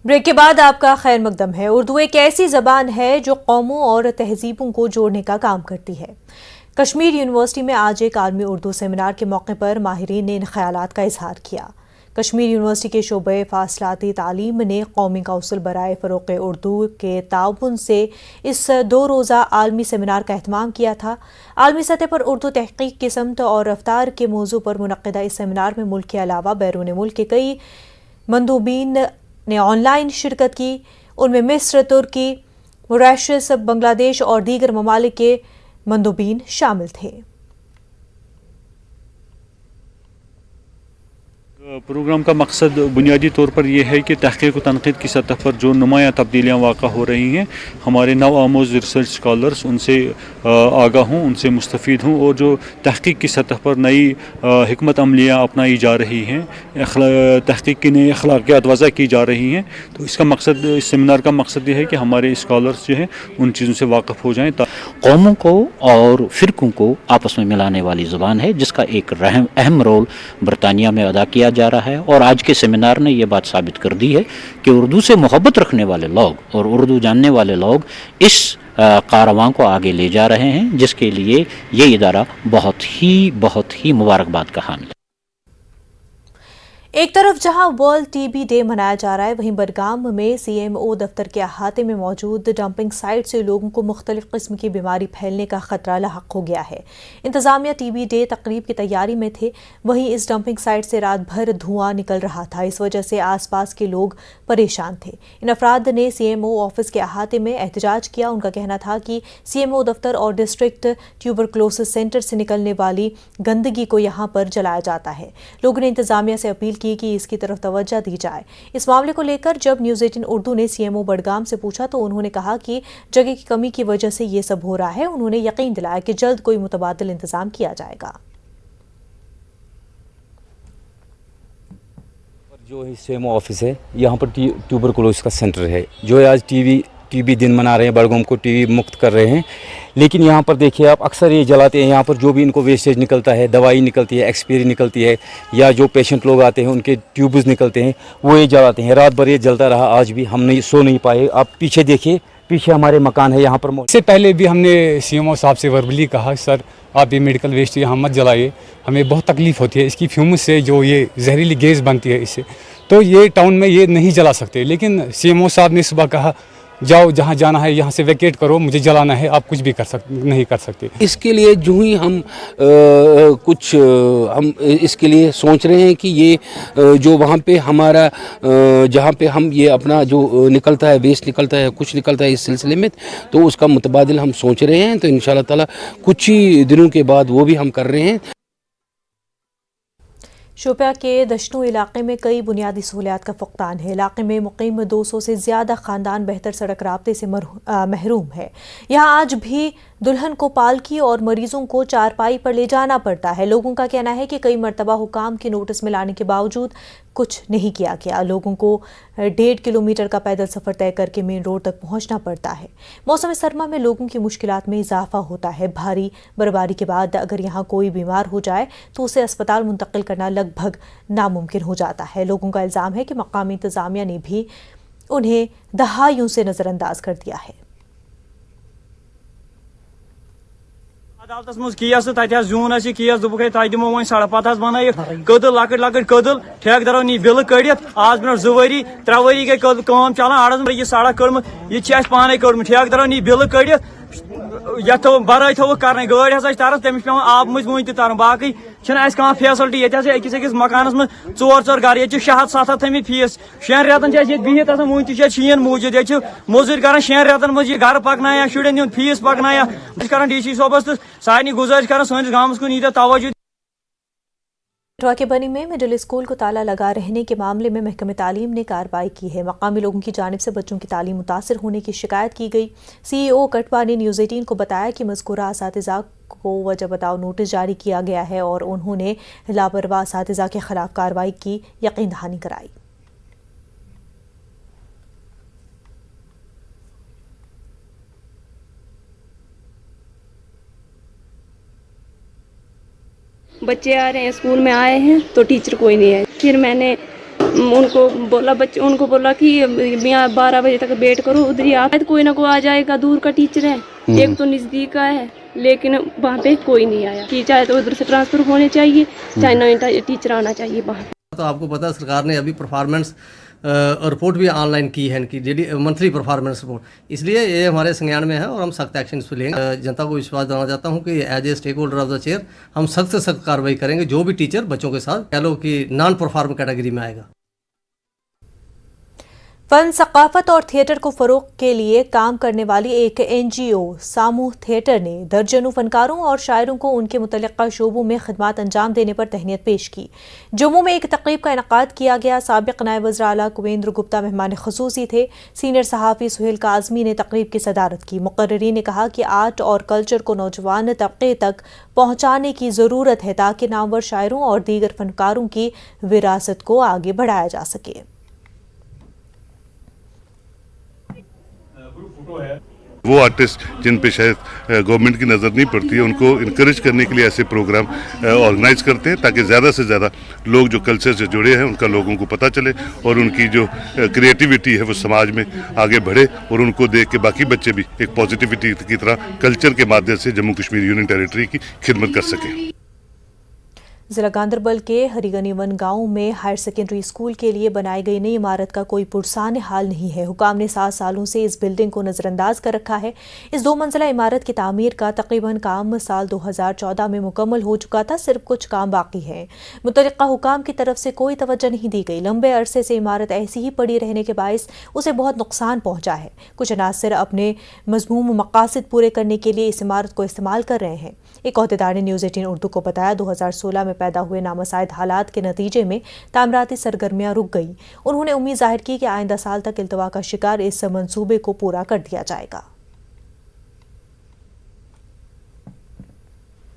Break के बाद आपका खैर मकदम है। उर्दू एक ऐसी ज़बान है जो कौमों और तहजीबों को जोड़ने का काम करती है। कश्मीर यूनिवर्सिटी में आज एक आलमी उर्दू सेमिनार के मौके पर माहिरीन ने इन ख्यालात का इजहार किया। कश्मीर यूनिवर्सिटी के शोबे फासलाती तालीम ने कौमी कौंसिल बराए फ़रोग़ उर्दू के ताउन से इस 2 रोज़ा आलमी सेमिनार का एहतमाम किया था। आलमी सतह पर उर्दू तहक़ीक़ की समत और रफ्तार के मौजू पर मुनक़्क़िदा इस सेमिनार में मुल्क के अलावा बैरून मुल्क के कई मंदूबीन ने ऑनलाइन शिरकत की। उनमें मिस्र, तुर्की, मॉरिशस, बांग्लादेश और दीगर ममालिक के मंदूबीन शामिल थे। प्रोग्राम का मकसद बुनियादी तौर पर यह है कि तहक़ीक़ व तनक़ीद की सतह पर जो नुमायाँ तब्दीलियाँ वाक़ा हो रही हैं, हमारे नव आमोज़ रिसर्च स्कॉलर्स उनसे आगाह हों, उनसे मुस्तफ़ीद हों, और जो तहक़ीक़ की सतह पर नई हिकमत अमलियाँ अपनाई जा रही हैं, तहक़ीक़ की नई अखलाक़ियात वज़ा की जा रही हैं, तो इसका मकसद, इस सेमिनार का मकसद यह है कि हमारे स्कॉलर्स जो हैं उन चीज़ों से वाक़फ़ हो जाएँ। कौमों को और फ़िरक़ों को आपस में मिलाने वाली ज़बान है, जिसका एक अहम रोल बरतानिया में अदा किया जा रहा है। और आज के सेमिनार ने यह बात साबित कर दी है कि उर्दू से मोहब्बत रखने वाले लोग और उर्दू जानने वाले लोग इस कारवां को आगे ले जा रहे हैं, जिसके लिए ये इदारा बहुत ही मुबारकबाद का हामिल है। एक तरफ जहां वर्ल्ड टीबी डे मनाया जा रहा है, वहीं बडगाम में सीएमओ दफ्तर के अहाते में मौजूद डंपिंग साइट से लोगों को मुख्तलिफ किस्म की बीमारी फैलने का खतरा लाहक हो गया है। इंतजामिया टीबी डे तकरीब की तैयारी में थे, वहीं इस डंपिंग साइट से रात भर धुआं निकल रहा था। इस वजह से आसपास के लोग परेशान थे। इन अफराद ने सीएमओ ऑफिस के अहाते में एहतजाज किया। उनका कहना था कि सीएमओ दफ्तर और डिस्ट्रिक्ट ट्यूबरक्लोसिस सेंटर से निकलने वाली गंदगी को यहाँ पर जलाया जाता है। लोगों ने इंतजामिया से अपील की कि इसकी तरफ तवज्जो दी जाए। इस मामले को लेकर जब न्यूज़ 18 उर्दू ने सीएमओ बडगाम से पूछा तो उन्होंने कहा कि जगह की कमी की वजह से ये सब हो रहा है। उन्होंने यकीन दिलाया कि जल्द कोई मुतबादिल इंतजाम किया जाएगा। जो सीएमओ ऑफिस है, यहाँ पर ट्यूबरकुलोसिस का सेंटर है, जो आज टीबी दिन मना रहे हैं, बडगाम को टीबी मुक्त कर रहे हैं। लेकिन यहाँ पर देखिए आप, अक्सर ये जलाते हैं। यहाँ पर जो भी इनको वेस्टेज निकलता है, दवाई निकलती है, एक्सपायरी निकलती है, या जो पेशेंट लोग आते हैं उनके ट्यूब्स निकलते हैं, वो ये जलाते हैं। रात भर ये जलता रहा, आज भी हम सो नहीं पाए। आप पीछे देखिए, पीछे हमारे मकान है यहाँ पर। इससे पहले भी हमने सीएमओ साहब से वर्बली कहा, सर आप ये मेडिकल वेस्ट यहाँ मत जलाइए, हमें बहुत तकलीफ़ होती है इसकी फ्यूम्स से, जो ये जहरीली गैस बनती है इससे, तो ये टाउन में ये नहीं जला सकते। लेकिन सीएमओ साहब ने सुबह कहा, जाओ जहाँ जाना है यहाँ से वैकेट करो, मुझे जलाना है, आप कुछ भी नहीं कर सकते। इसके लिए जो ही हम इसके लिए सोच रहे हैं कि ये जो वहाँ पे हमारा जहाँ पे हम ये अपना जो निकलता है, वेस्ट निकलता है, कुछ निकलता है इस सिलसिले में, तो उसका मुतबादिल हम सोच रहे हैं। तो इंशाल्लाह ताला कुछ ही दिनों के बाद वो भी हम कर रहे हैं। शोपियां के दशनू इलाके में कई बुनियादी सहूलियात का फुकदान है। इलाके में मुकीम 200 से ज़्यादा ख़ानदान बेहतर सड़क राब्ते से महरूम है। यहाँ आज भी दुल्हन को पालकी और मरीजों को चारपाई पर ले जाना पड़ता है। लोगों का कहना है कि कई मरतबा हुकाम के नोटिस में लाने के बावजूद कुछ नहीं किया गया। लोगों को 1.5 किलोमीटर का पैदल सफ़र तय करके मेन रोड तक पहुँचना पड़ता है। मौसम सरमा में लोगों की मुश्किलात में इजाफा होता है। भारी बर्फबारी के बाद अगर यहाँ कोई बीमार हो जाए तो उसे अस्पताल मुंतकिल करना लगभग नामुमकिन हो जाता है। लोगों का इल्ज़ाम है कि मकामी इंतज़ामिया ने भी उन्हें दहाइयों से नज़रअंदाज कर दिया है। अदालत मज केस तो जून केस दुख तह दिमो वो सड़क पत बन कदल लकट लकट कदल ठेकेदारों नी बिल कड़ित आज ब्रो 2 वरी 3 वरी गई काम चलान अड़स यह सड़क कड़म यह पाने कड़म ठेकेदारों नी बिल कड़ित ये बराई थो कर गाड़ी हसा तरस तमिस पे आब मज वो तर बाकी कह फैसलिटी ये अकिस अकिस मकानस में 4 घर ये 600-700 थमित फीस 6 रेतन बिहित वो शीन मूजूद ये मजूर कर 6 रेतन मज घर पकनाया शुरन हूं फीस पकनाया कर DC सोबस तो सारे गुजारिश कर सैनिस गाँव को नीत तवज्जो। कठुआ के बनी में मिडिल स्कूल को ताला लगा रहने के मामले में महकमे तालीम ने कार्रवाई की है। मकामी लोगों की जानिब से बच्चों की तालीम मुतासर होने की शिकायत की गई। CEO कठुआ ने न्यूज़ 18 को बताया कि मज़कूरा असातिज़ा को वजह बताओ नोटिस जारी किया गया है और उन्होंने लापरवाह असातिज़ा के खिलाफ कार्रवाई की यकीन दहानी कराई। बच्चे आ रहे हैं, स्कूल में आए हैं तो टीचर कोई नहीं है। फिर मैंने उनको बोला कि यहाँ 12 बजे तक वेट करो, उधर ही आप कोई ना कोई आ जाएगा, दूर का टीचर है, एक तो नज़दीक का है, लेकिन वहाँ पे कोई नहीं आया कि चाहे तो उधर से ट्रांसफ़र होने चाहिए, चाहे नया टीचर आना चाहिए वहाँ। तो आपको पता है सरकार ने अभी परफॉर्मेंस रिपोर्ट भी ऑनलाइन की है, इनकी मंथली परफॉर्मेंस रिपोर्ट, इसलिए ये हमारे संज्ञान में है और हम सख्त एक्शन इस पर लेंगे। जनता को विश्वास दिलाना चाहता हूँ कि as a stakeholder of the chair हम सख्त से सख्त कार्रवाई करेंगे जो भी टीचर बच्चों के साथ कह लो कि नॉन परफॉर्म कैटेगरी में आएगा। फन, सकाफत और थिएटर को फरोग के लिए काम करने वाली एक NGO सामूह थिएटर ने दर्जनों फनकारों और शायरों को उनके मुतल्लिका शोबों में खिदमत अंजाम देने पर तहनीत पेश की। जम्मू में एक तकरीब का इनकाद किया गया। साबिक नायब वज़ीर आला कुवेंद्र गुप्ता मेहमान ख़ुसूसी थे। सीनियर सहाफ़ी सुहेल काज़मी ने तकरीब की सदारत की। मुक़र्रिरीन ने कहा कि आर्ट और कल्चर को नौजवान तबके तक पहुँचाने की ज़रूरत है ताकि नामवर शायरों और दीगर फनकारों की विरासत को आगे बढ़ाया जा सके। वो आर्टिस्ट जिन पे शायद गवर्नमेंट की नज़र नहीं पड़ती है, उनको इनकरेज करने के लिए ऐसे प्रोग्राम ऑर्गेनाइज करते हैं ताकि ज़्यादा से ज़्यादा लोग जो कल्चर से जुड़े हैं उनका लोगों को पता चले और उनकी जो क्रिएटिविटी है वो समाज में आगे बढ़े और उनको देख के बाकी बच्चे भी एक पॉजिटिविटी की तरह कल्चर के माध्यम से जम्मू कश्मीर यूनियन टेरिटरी की खिदमत कर सकें। जिला गांधरबल के हरिगनीवन गांव में हायर सेकेंडरी स्कूल के लिए बनाई गई नई इमारत का कोई पुरसान हाल नहीं है। हुकाम ने 7 सालों से इस बिल्डिंग को नजरअंदाज कर रखा है। इस 2 मंजिला इमारत की तामीर का तकरीबन काम साल 2014 में मुकम्मल हो चुका था, सिर्फ कुछ काम बाकी है। मुतल्लिका हुकाम की तरफ से कोई तवज्जो नहीं दी गई। लंबे अरसे से इमारत ऐसी ही पड़ी रहने के बायस उसे बहुत नुकसान पहुंचा है। कुछ अनासर अपने मज़मूम मकासद पूरे करने के लिए इस इमारत को इस्तेमाल कर रहे हैं। एक अहदेदार ने न्यूज़ 18 उर्दू को बताया 2016 में पैदा हुए नामसाइद हालात के नतीजे में तामीराती सरगर्मियां रुक गई। उन्होंने उम्मीद जाहिर की कि आइंदा साल तक इल्तवा का शिकार इस मंसूबे को पूरा कर दिया जाएगा।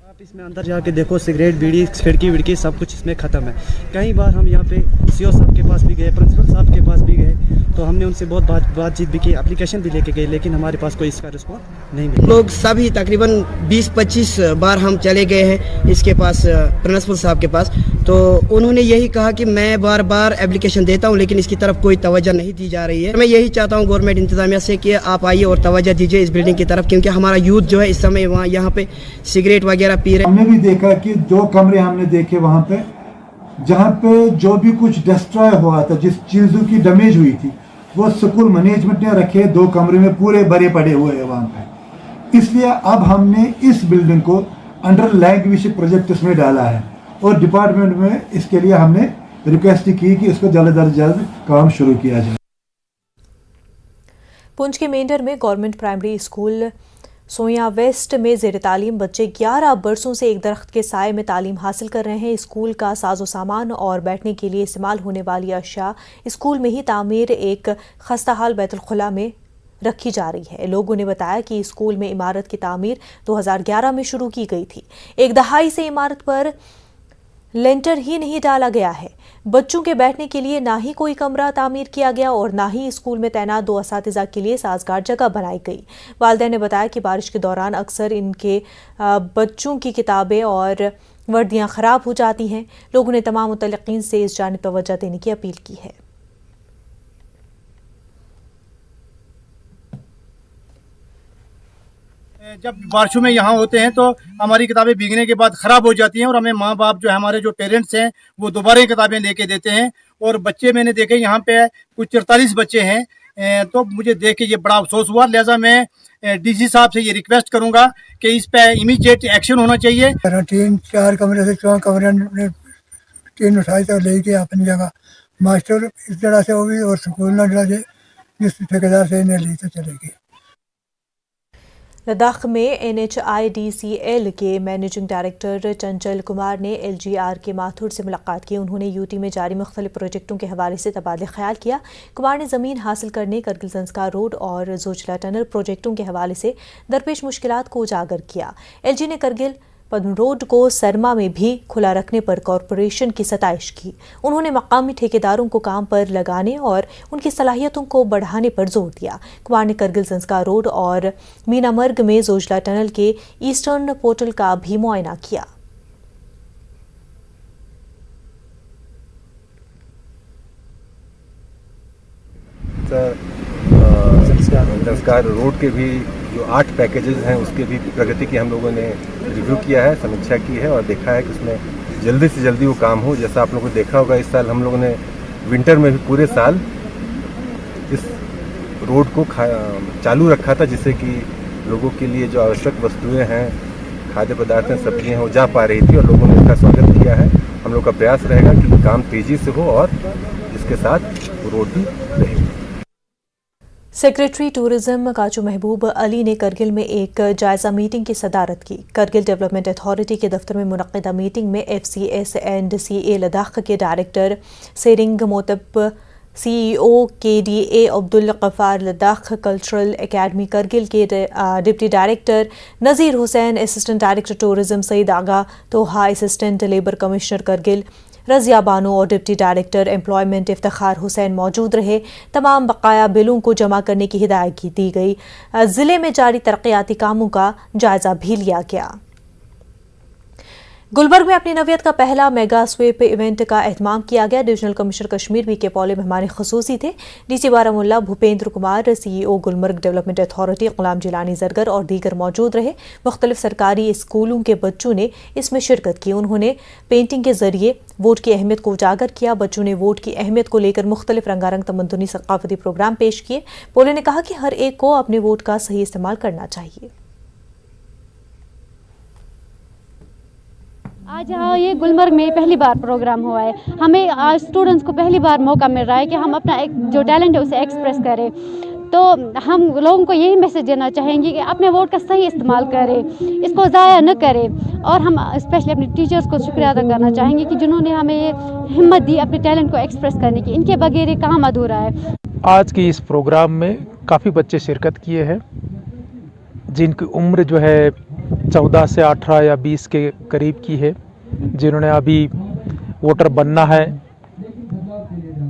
आप इसमें अंदर जाके देखो, सिगरेट, बीड़ी, खिड़की विड़की सब कुछ इसमें ख़त्म है। कई बार हम यहाँ पे CO साहब के पास भी गए, प्रिंसिपल साहब के पास भी गए, तो हमने उनसे बहुत बातचीत भी की, एप्लीकेशन भी लेके गए, लेकिन हमारे पास कोई इसका रिस्पॉन्स नहीं मिला। लोग सभी तकरीबन 20-25 बार हम चले गए हैं इसके पास, प्रिंसिपल साहब के पास, तो उन्होंने यही कहा कि मैं बार बार एप्लीकेशन देता हूं लेकिन इसकी तरफ कोई तवज्जो नहीं दी जा रही है। मैं यही चाहता हूं गवर्नमेंट इंतजामिया से कि आप आइए और तवज्जो दीजिए इस बिल्डिंग की तरफ, क्योंकि हमारा यूथ जो है इस समय वहाँ यहाँ पे सिगरेट वगैरह पी रहे। हमने भी देखा कि 2 कमरे हमने देखे वहाँ पे, जहाँ पे जो भी कुछ डिस्ट्रॉय हुआ था, जिस चीज़ों की डैमेज हुई थी, वो स्कूल मैनेजमेंट ने रखे 2 कमरे में पूरे भरे पड़े हुए हैं वहाँ पे। इसलिए अब हमने इस बिल्डिंग को अंडर लैंग्वेज प्रोजेक्ट उसमें डाला है और डिपार्टमेंट में इसके लिए हमने रिक्वेस्ट की कि इसको जल्द अज जल्द काम शुरू किया जाए। पुंछ के मेंढर में गवर्नमेंट प्राइमरी स्कूल सोया वेस्ट में ज़ेर तालीम बच्चे 11 बरसों से एक दरख्त के साए में तालीम हासिल कर रहे हैं। स्कूल का साजो सामान और बैठने के लिए इस्तेमाल होने वाली अशिया स्कूल में ही तामीर एक खस्ताहाल बैतुल खुला में रखी जा रही है। लोगों ने बताया कि स्कूल में इमारत की तामीर 2011 में शुरू की गई थी। एक दहाई से इमारत पर लेंटर ही नहीं डाला गया है। बच्चों के बैठने के लिए ना ही कोई कमरा तामीर किया गया और ना ही स्कूल में तैनात 2 असातिज़ा के लिए साजगार जगह बनाई गई। वालिदैन ने बताया कि बारिश के दौरान अक्सर इनके बच्चों की किताबें और वर्दियां ख़राब हो जाती हैं। लोगों ने तमाम मुतल्लिकीन से इस जानिब तवज्जो देने की अपील की है। जब बारिशों में यहाँ होते हैं तो हमारी किताबें भीगने के बाद ख़राब हो जाती हैं और हमें माँ बाप जो है, हमारे जो पेरेंट्स हैं, वो दोबारा किताबें लेके देते हैं। और बच्चे मैंने देखे यहाँ पे कुछ 43 बच्चे हैं, तो मुझे देख के ये बड़ा अफसोस हुआ। लिहाजा मैं DC साहब से ये रिक्वेस्ट करूँगा कि इस पे इमीडिएट एक्शन होना चाहिए। 3-4 कमरे से 4 कमरे 3 उठाई तो ले गए अपनी जगह। मास्टर इस तरह से होगी और स्कूल न डरा जाए, जिस ठेकेदार से इन्हें ली तो चलेगी। लद्दाख में NHIDCL के मैनेजिंग डायरेक्टर चंचल कुमार ने LGR के माथुर से मुलाकात की। उन्होंने UT में जारी मुख्तलिफ प्रोजेक्टों के हवाले से तबादले ख्याल किया। कुमार ने ज़मीन हासिल करने, करगिल संस्कार रोड और जोजिला टनल प्रोजेक्टों के हवाले से दरपेश मुश्किलात को उजागर किया। LG ने करगिल पद्म रोड को सरमा में भी खुला रखने पर कॉरपोरेशन की सताइश की। उन्होंने मकामी ठेकेदारों को काम पर लगाने और उनकी सलाहियतों को बढ़ाने पर जोर दिया। कुमार ने करगिल संस्कार रोड और मीनामर्ग में जोजिला टनल के ईस्टर्न पोर्टल का भी मुआयना किया। संस्कार रोड के भी जो 8 पैकेजेस हैं उसके भी प्रगति की हम लोगों ने रिव्यू किया है, समीक्षा की है और देखा है कि उसमें जल्दी से जल्दी वो काम हो। जैसा आप लोगों को देखा होगा, इस साल हम लोगों ने विंटर में भी पूरे साल इस रोड को चालू रखा था, जिससे कि लोगों के लिए जो आवश्यक वस्तुएं हैं, खाद्य पदार्थ हैं, सब्जियां हैं, वो जा पा रही थी और लोगों ने इसका स्वागत किया है। हम लोग का प्रयास रहेगा कि काम तेज़ी से हो और इसके साथ रोड भी रहेगी। सेक्रेटरी टूरिज्म काचू महबूब अली ने करगिल में एक जायजा मीटिंग की सदारत की। करगिल डेवलपमेंट अथॉरिटी के दफ्तर में मुनक्किदा मीटिंग में FCS एंड CA लद्दाख के director Tsering Motab, CEO KDA Abdul Ghaffar, Ladakh cultural academy Kargil के deputy director Nazir Hussain, assistant director tourism Saeed Agha Toha, assistant labour commissioner Kargil Razia Bano और deputy director employment Iftikhar Hussain मौजूद रहे। तमाम बकाया बिलों को जमा करने की हिदायत दी गई। ज़िले में जारी तरक्याती कामों का जायजा भी लिया गया। गुलबर्ग में अपनी नवियत का पहला मेगा स्वीप इवेंट का एहतमाम किया गया। डिविजनल कमिश्नर कश्मीर भी के पौले मेहमान खसूसी थे। DC Baramulla Bhupendra Kumar, CEO Gulmarg development authority Ghulam Jeelani Zargar और दीगर मौजूद रहे। मुख्तलिफ सरकारी स्कूलों के बच्चों ने इसमें शिरकत की। उन्होंने पेंटिंग के जरिए वोट की अहमियत को उजागर किया। बच्चों ने वोट की अहमियत को लेकर मुख्तलिफ रंगारंग तमद्दुनी सकाफती प्रोग्राम पेश किए। पौले ने कहा कि हर एक को अपने वोट का सही इस्तेमाल करना चाहिए। आज यहाँ ये गुलमर्ग में पहली बार प्रोग्राम हुआ है। हमें आज स्टूडेंट्स को पहली बार मौका मिल रहा है कि हम अपना एक जो टैलेंट है उसे एक्सप्रेस करें। तो हम लोगों को यही मैसेज देना चाहेंगे कि अपने वोट का सही इस्तेमाल करें, इसको ज़ाया न करें। और हम स्पेशली अपने टीचर्स को शुक्रिया अदा करना चाहेंगे कि जिन्होंने हमें ये हिम्मत दी अपने टैलेंट को एक्सप्रेस करने की। इनके बगैर ये काम अधूरा है। आज की इस प्रोग्राम में काफ़ी बच्चे शिरकत किए हैं, जिनकी उम्र जो है 14 से 18 या 20 के करीब की है, जिन्होंने अभी वोटर बनना है,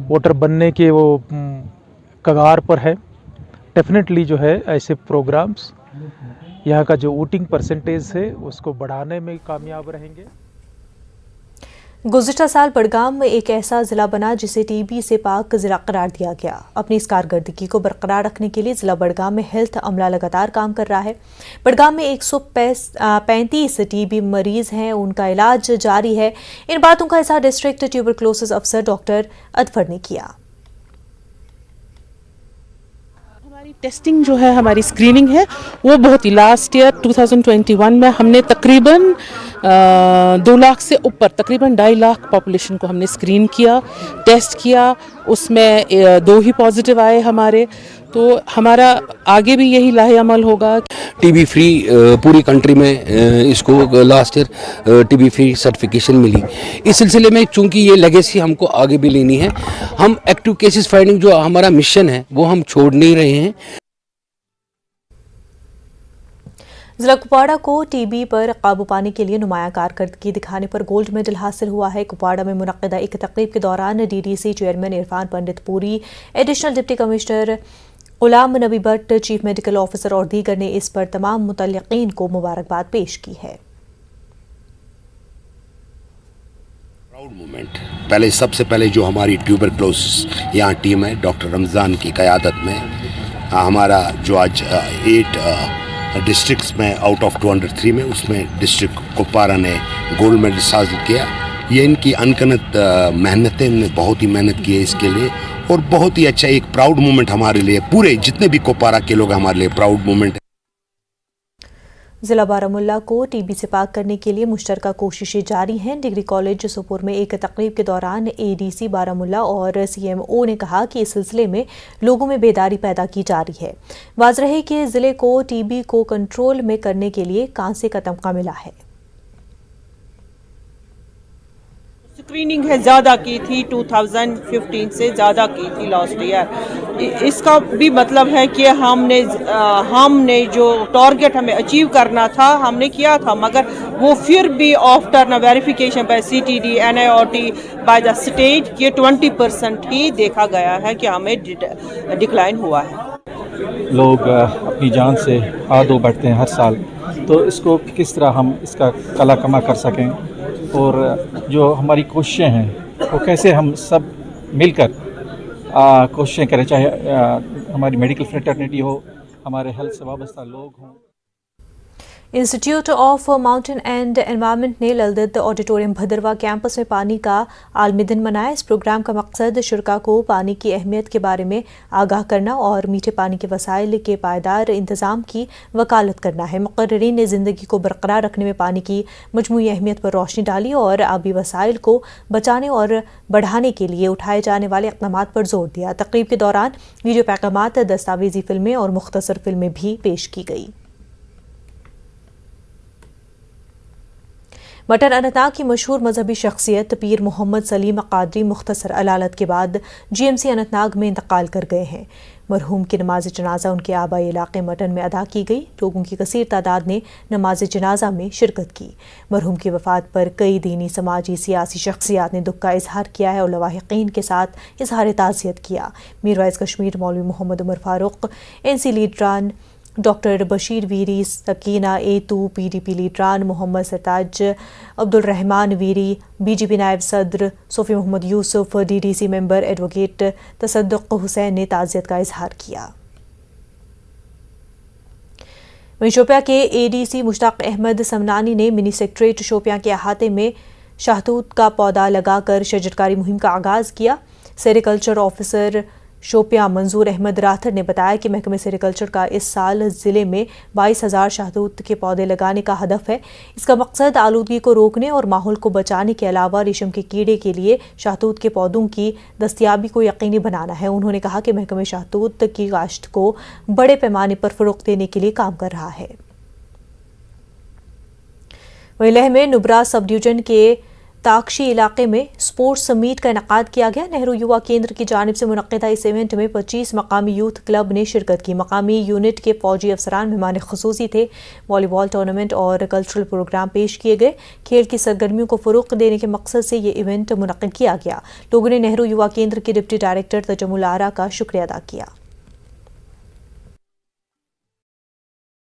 वोटर बनने के वो कगार पर है। डेफिनेटली जो है ऐसे प्रोग्राम्स यहाँ का जो वोटिंग परसेंटेज है उसको बढ़ाने में कामयाब रहेंगे। गुज़िश्ता साल बड़गाम में एक ऐसा ज़िला बना जिसे TB से पाक ज़िला करार दिया गया। अपनी इस कारकर्दगी को बरकरार रखने के लिए ज़िला बड़गाम में हेल्थ अमला लगातार काम कर रहा है। बड़गाम में 135 TB मरीज़ हैं, उनका इलाज जारी है। इन बातों का इज़हार डिस्ट्रिक्ट ट्यूबरक्लोसिस अफसर डॉक्टर अदफर ने किया। टेस्टिंग जो है, हमारी स्क्रीनिंग है, वो बहुत ही लास्ट ईयर 2021 में हमने तकरीबन 2 लाख से ऊपर, तकरीबन 2.5 लाख पॉपुलेशन को हमने स्क्रीन किया, टेस्ट किया। उसमें 2 ही पॉजिटिव आए हमारे। तो हमारा आगे भी यही लाहे अमल होगा। TB फ्री पूरी कंट्री में इसको last year TB free certification मिली। इस सिलसिले में चूंकि ये लेगेसी हमको आगे भी लेनी है, हम एक्टिव केसेस फाइंडिंग जो हमारा मिशन है वो हम छोड़ नहीं रहे हैं। जिला कुपवाड़ा को TB पर काबू पाने के लिए नुमाया कारकर्दगी दिखाने पर गोल्ड मेडल हासिल हुआ है। कुपवाड़ा में मुनक्किदा एक तकरीब के दौरान DDC चेयरमैन इरफान पंडित Puri, additional deputy commissioner Ghulam Nabi Bhatt, chief medical officer और दीगर ने इस पर तमाम मुतल्लिकीन को मुबारकबाद पेश की है। Proud moment. पहले सबसे पहले जो हमारी ट्यूबरक्लोसिस यहाँ टीम है डॉक्टर रमज़ान की क़यादत में, हमारा जो आज 8 डिस्ट्रिक्ट्स में आउट ऑफ 203 में, उसमें डिस्ट्रिक्ट कुपवाड़ा ने गोल्ड मेडल हासिल किया। ये इनकी अनगिनत मेहनतें, इनने बहुत ही मेहनत की है इसके लिए, और बहुत ही अच्छा एक प्राउड मोमेंट हमारे लिए, पूरे जितने भी कुपवाड़ा के लोग हमारे लिए प्राउड मोमेंट है। जिला बारामुल्ला को TB से पाक करने के लिए मुश्तरका कोशिशें जारी हैं। डिग्री कॉलेज सुपुर में एक तकरीब के दौरान ADC बारामुल्ला और CMO ने कहा कि इस सिलसिले में लोगों में बेदारी पैदा की जा रही है। वाज़ेह है कि ज़िले को TB को कंट्रोल में करने के लिए कांसे का तमगा मिला है। स्क्रीनिंग है ज़्यादा की थी, 2015 से ज़्यादा की थी लास्ट ईयर। इसका भी मतलब है कि हमने जो टारगेट हमें अचीव करना था हमने किया था, मगर वो फिर भी आफ्टर ना verification bye CTD NIOT by the state ये 20% ही देखा गया है कि हमें डिक्लाइन हुआ है। लोग अपनी जान से हाथ धो बैठते हैं हर साल, तो इसको किस तरह हम इसका कला कमा कर सकें, और जो हमारी कोशिशें हैं वो कैसे हम सब मिलकर कोशिशें करें, चाहे हमारी मेडिकल फ्रेटर्निटी हो, हमारे हेल्थ से वाबस्ता लोग हों। Institute of mountain and environment ने ललदत ऑडिटोरियम भदरवा कैंपस में पानी का आलमी दिन मनाया। इस प्रोग्राम का मकसद शुरका को पानी की अहमियत के बारे में आगाह करना और मीठे पानी के वसाइल के पायदार इंतज़ाम की वकालत करना है। मुक़र्रिरीन ने ज़िंदगी को बरकरार रखने में पानी की मजमूई अहमियत पर रोशनी डाली और आबी वसाइल को बचाने और बढ़ाने के लिए उठाए जाने वाले इक़दामात पर जोर दिया। तक़रीब के दौरान वीडियो पैगामात, दस्तावेज़ी फ़िल्में और मुख्तसर फ़िल्में भी पेश की गई। मटन अनंतनाग की मशहूर मजहबी शख्सियत पीर मोहम्मद सलीम कादरी मुख्तसर अलालत के बाद GMC अनंतनाग में इंतकाल कर गए हैं। मरहूम की नमाज जनाजा उनके आबाई इलाके मटन में अदा की गई। लोगों की कसीर तादाद ने नमाज जनाजा में शिरकत की। मरहूम की वफात पर कई दीनी, समाजी, सियासी शख्सियात ने दुख का इजहार किया है और लवाहिकीन के साथ इजहार ताज़ियत किया। मीरवाइज कश्मीर, मौलवी मोहम्मद उमर फारूक, NC लीडरान डॉक्टर बशीर वीरी, सकीना एतू, PDP लीडरान मोहम्मद सरताज, अब्दुल रहमान वीरी, BJP नायब सदर Sofi Mohammad Yousuf, DDC member advocate Tasaduq Hussain ने ताज़ियत का इजहार किया। वहीं शोपियां के ADC मुश्ताक अहमद समनानी ने मिनी सेक्रेटरीट शोपियां के अहाते में शहतूत का पौधा लगाकर शजरकारी मुहिम का आगाज़ किया। सेरिकल्चर ऑफिसर शोपियां मंजूर अहमद राथर ने बताया कि महकमे सेरिकल्चर का इस साल ज़िले में 22,000 शहतूत के पौधे लगाने का हदफ है। इसका मकसद आलूदगी को रोकने और माहौल को बचाने के अलावा रेशम के कीड़े के लिए शहतूत के पौधों की दस्तयाबी को यकीनी बनाना है। उन्होंने कहा कि महकमे शहतूत की काश्त को बड़े पैमाने पर फ़रोग़ देने के लिए काम कर रहा है। वहीं लेह में नुब्रा सब डिवीजन के ताकशी इलाके में स्पोर्ट्स मीट का इनकाद किया गया। नेहरू युवा केंद्र की जानिब से मुनक्किदा इस इवेंट में 25 मकामी यूथ क्लब ने शिरकत की। मकामी यूनिट के फौजी अफसरान मेहमान खुसूसी थे। वॉलीबॉल टूर्नामेंट और कल्चरल प्रोग्राम पेश किए गए। खेल की सरगर्मियों को फ़रोग़ देने के मकसद से ये इवेंट मुनक्किद किया गया। लोगों ने नेहरू युवा केंद्र के डिप्टी डायरेक्टर तजमुल आरा का शुक्रिया अदा किया।